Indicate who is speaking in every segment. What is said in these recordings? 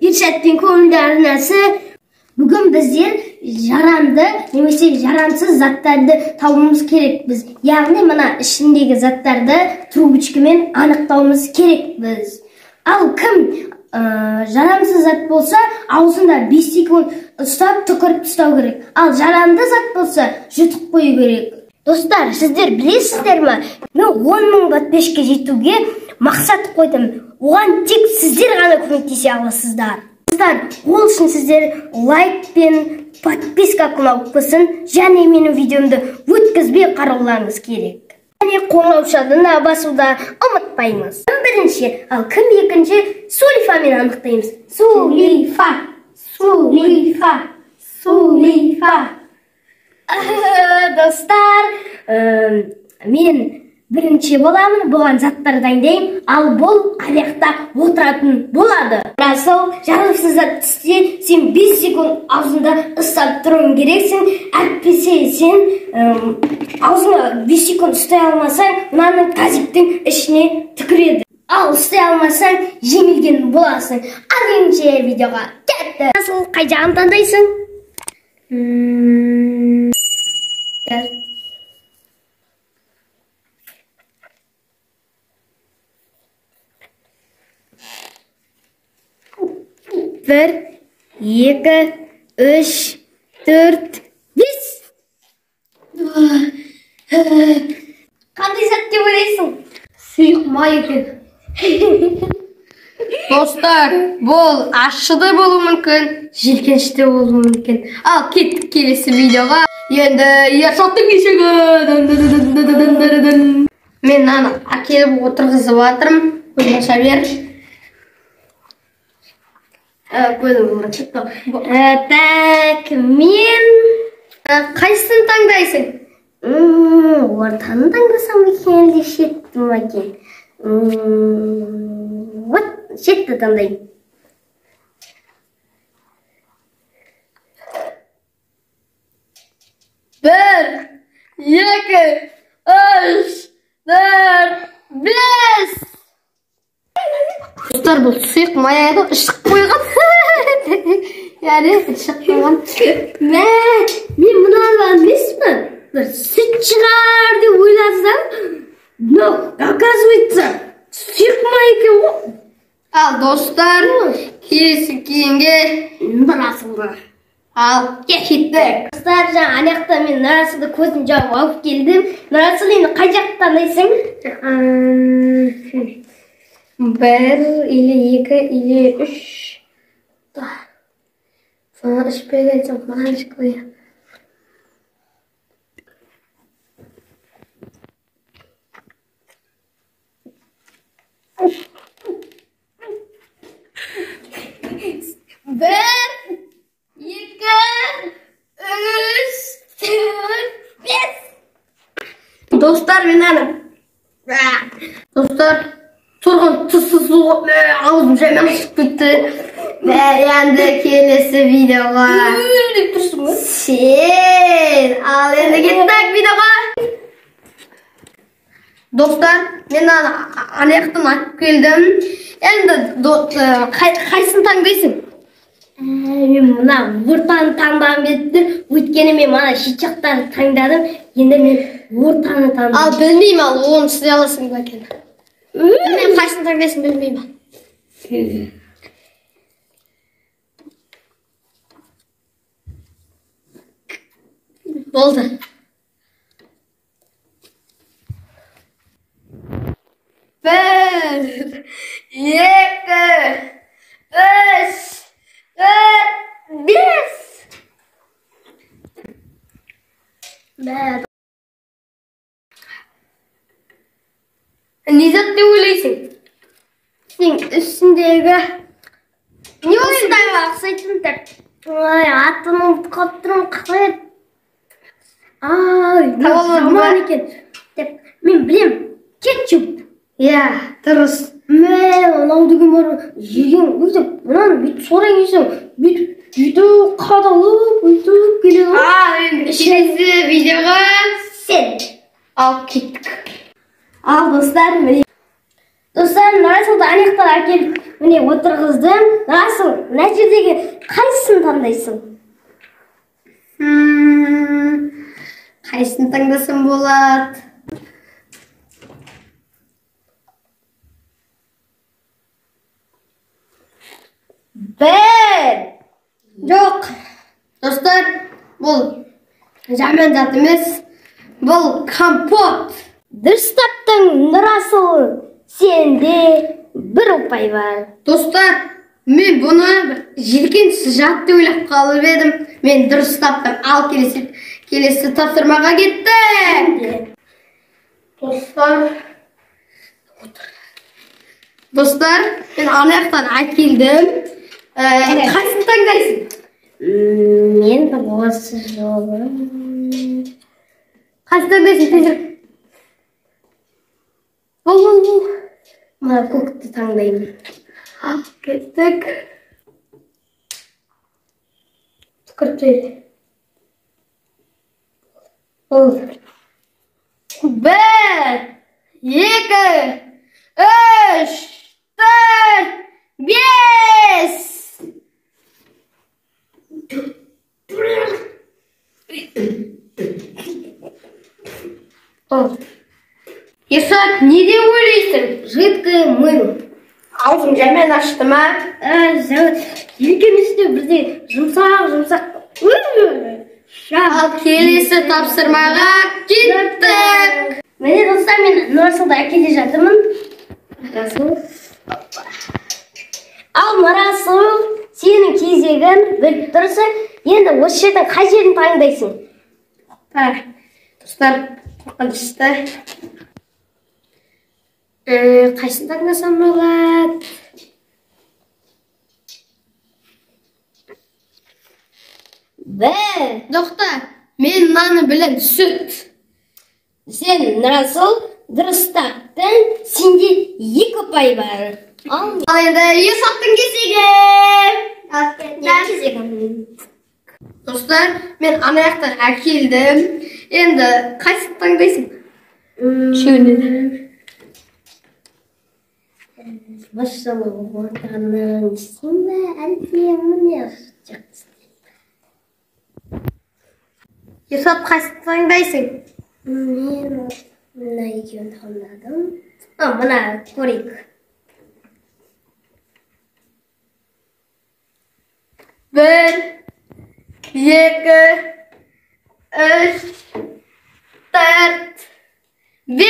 Speaker 1: Irşаттың көңілді арнасы. Бүгін біздер жарамды немесе жарамсыз заттарды табуымыз керекпіз. Яғни мына ішіндегі заттарды трубочкамен анықтауымыз керекпіз. Ал кім жарамсыз зат болса, аузында 5 секунд ұстап түкіріп тастау керек. Ал жарамды зат болса, жұтып қою керек. Достар, сіздер білесіздер ме? Мен 10 мың подписчикке жетуге мақсат қойдым. Оған тек сіздер ғана көмектесе аласыздар. Ол үшін сіздер лайк пен подписка кнопкасын және менің видеомды өткізбей қарауларыңыз керек. Және қоңыраушаны басуды ұмытпаймыз. Кім бірінші, ал кім екінші? Сулифамен анықтаймыз. Сулифа, Сулифа, Сулифа. Достар, мен бірінші боламын, бұған заттар дайындаймын, ал бұл аяқта отыратын болады. Расыл, жарамсыз зат түсте, сен 5 секунд аузында ұстап тұруың керексің. Әйтпесе сен аузыңа 5 секунд ұстай алмасаң, мынаның тазиктің ішіне түкіреді. Ал ұстай алмасаң, жеңілген боласың. Ал ендеше видеоға кетті. Расыл, қай жағын таңдайсың? Bir, 2, 3, 4, 5. Қандай зат деп ойлайсың? Сұйық май екен.
Speaker 2: Достар, бұл ащыда болуы мүмкін, жиіркенішті болуы мүмкін. Ал кеттік келесі видеоға. Енді Ершаттың кешегі. Мен аны әкеліп отырғызып жатырмын. Ойлаша бер.
Speaker 1: Так, мен
Speaker 2: Қайсысын таңдайсың?
Speaker 1: Ортаны таңдасам екен, әлде шетті ма екен? Шетті таңдайым.
Speaker 2: Bir, 2, 3, 4, 5. Достар, бұл сұйық май еді, ішік қойған. Яғни, ішік қойған.
Speaker 1: Мен мұнаны емеспін. Бір сүт шығар деп ойласам, но, оказывается, сұйық май екен ғой.
Speaker 2: Ал достар, келесі кейінге
Speaker 1: Нұрасылды.
Speaker 2: ал кеттік.
Speaker 1: Достар, жаңа аяқта мен Нұрасылды көзін жауып алып келдім. Нұрасыл, енді қай жақты таңдайсың?
Speaker 2: 1 или 2 или 3. Sana ішпеген соң маған ішіп қоя. Bir, 2, 3, 4, 5. Dostlar, мен әлім. Dostlar, тұрғын тұсыз ауызым жаймен ұшып кетті. Енді келесі видеоға. Сен, ал енді кеттік видеоға. Достар, мен аяқтан атып келдім. Енді қайсын таңдайсың?
Speaker 1: Мен мұна ортаны таңдағым келді. Өйткені мен мана шет жақтарды таңдадым. Енді мен ортаны таңдадым.
Speaker 2: Ал білмеймін, ал оны істей аласың ба екен? Мен қайсын таңдайсың білмеймін. Болды. Bir, 2, 3, 4, 5. Ne zat ne ойлайсың?
Speaker 1: Сен үстіндегі не ойындай ақсайтын деп. Атын ұмытып қалып тұрмын, қалай еді? Жаман екен. Мен білем, кетчуп.
Speaker 2: Иә, дұрыс.
Speaker 1: Анау деген бар, жеген өйтіп, мынаны бүйтіп сорай кесең, бүйтіп қадалып, өйтіп келеді.
Speaker 2: Келесі видеоға
Speaker 1: сен
Speaker 2: алып кеттік.
Speaker 1: Ал достар, Достар, Расылды анаяқтар әкеліп, міне отырғыздым. Расыл, мына жердегі қайсысын таңдайсың?
Speaker 2: Қайсысын таңдасам болады?
Speaker 1: Бір.
Speaker 2: Жоқ. Достар, бұл жаман зат емес. Бұл компот.
Speaker 1: Дұрыс таптың, Расыл. Сенде бір ұпай бар.
Speaker 2: Достар, мен бұны желкенсіз жатты ойлап қалып едім. Мен дұрыс таптым. Ал келесі тапсырмаға кетті. Достар, мен анаяқтан әкелдім. Қайсысын таңдайсың?
Speaker 1: Мен осы жолы.
Speaker 2: Қайсысын таңдайсың? Тезірек. Бұл.
Speaker 1: Мына көкті таңдаймын.
Speaker 2: Кеттік. Түкіріп жайды. Бұл. 1, 2, 3, 4, 5. Есат, не деп ойлайсың?
Speaker 1: Жидкий мыл.
Speaker 2: Аузым жаман ашты ма?
Speaker 1: Желкемізде бірде жұмсақ.
Speaker 2: Ал келесі тапсырмаға кеттік.
Speaker 1: Міне достар, мен Расылды әкеле жатырмын. Расыл. Ал Расыл, сенің кезегін біліп тұрсың. Енді осы жердің қай жерін таңдайсың?
Speaker 2: Достар, қорқынышты. Қайсын таңдасам болады? Доқта, мен мынаны білем, сүт.
Speaker 1: Сен, Расыл, дұрыс таптың, сенде 2 ұпай бар.
Speaker 2: Ал енді Есаттың кезегі. Достар, мен анаяқтан әкелдім. Енді қайсын таңдайсың? Үшеуінен.
Speaker 1: Başlalı ortanın içinde elbiyemini yazacaksın.
Speaker 2: Есат, қайсын таңдайсың?
Speaker 1: Ben buna екеуін таңдадым. Мына көрейік.
Speaker 2: 1, 2, 3, 4, 5.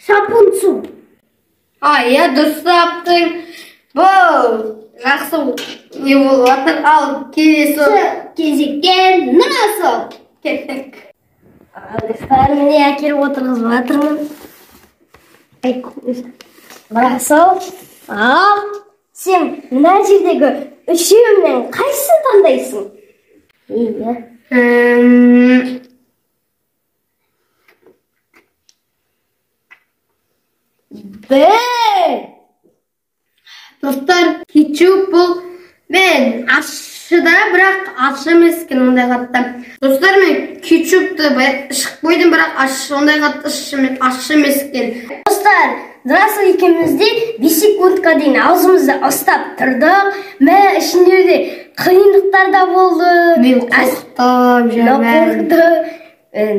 Speaker 1: Шапун су.
Speaker 2: Ya дұрыс таптың. Бұл жақсы не болып жатыр. Ал келесі
Speaker 1: кезекке Расыл.
Speaker 2: кеттік.
Speaker 1: Достар, міне әкеліп отырғызып жатырмын. Расыл, ал сен мына жердегі үшеуінен қайсысын таңдайсың?
Speaker 2: Достар, кетчуп бұл мен ашыда, бірақ ашы емескен ондай қатты. Достар, мен кетчупты ішіп қойдым, бірақ ондай қатты ашы емескен.
Speaker 1: Достар, Расыл екеумізде 5 секундқа дейін аузымызды ұстап тұрдық. Мә ішіндерде қиындықтар да болды.
Speaker 2: Мен қорықтым, жаман.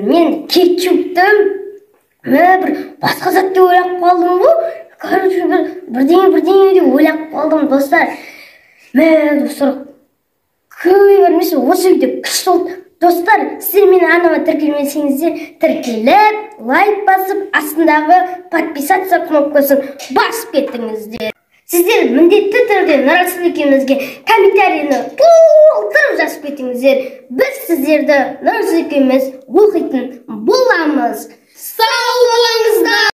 Speaker 1: Мен кетчуптым. Бір басқа затты ойлап қалдым ғой. Короче, бірдеңе деп ойлап қалдым, достар. Мә, достар, көй көрмесе осы үйде күшті болды. Достар, сіздер мені арнама тіркелмесеңіздер, тіркеліп, лайк басып, астындағы подписаться кнопкасын басып кеттіңіздер. Сіздер міндетті түрде Расыл екеумізге комментарийні толтырып жазып кетіңіздер. Біз сіздерді Расыл екеуміз оқитын боламыз.
Speaker 2: Сау болыңыздар!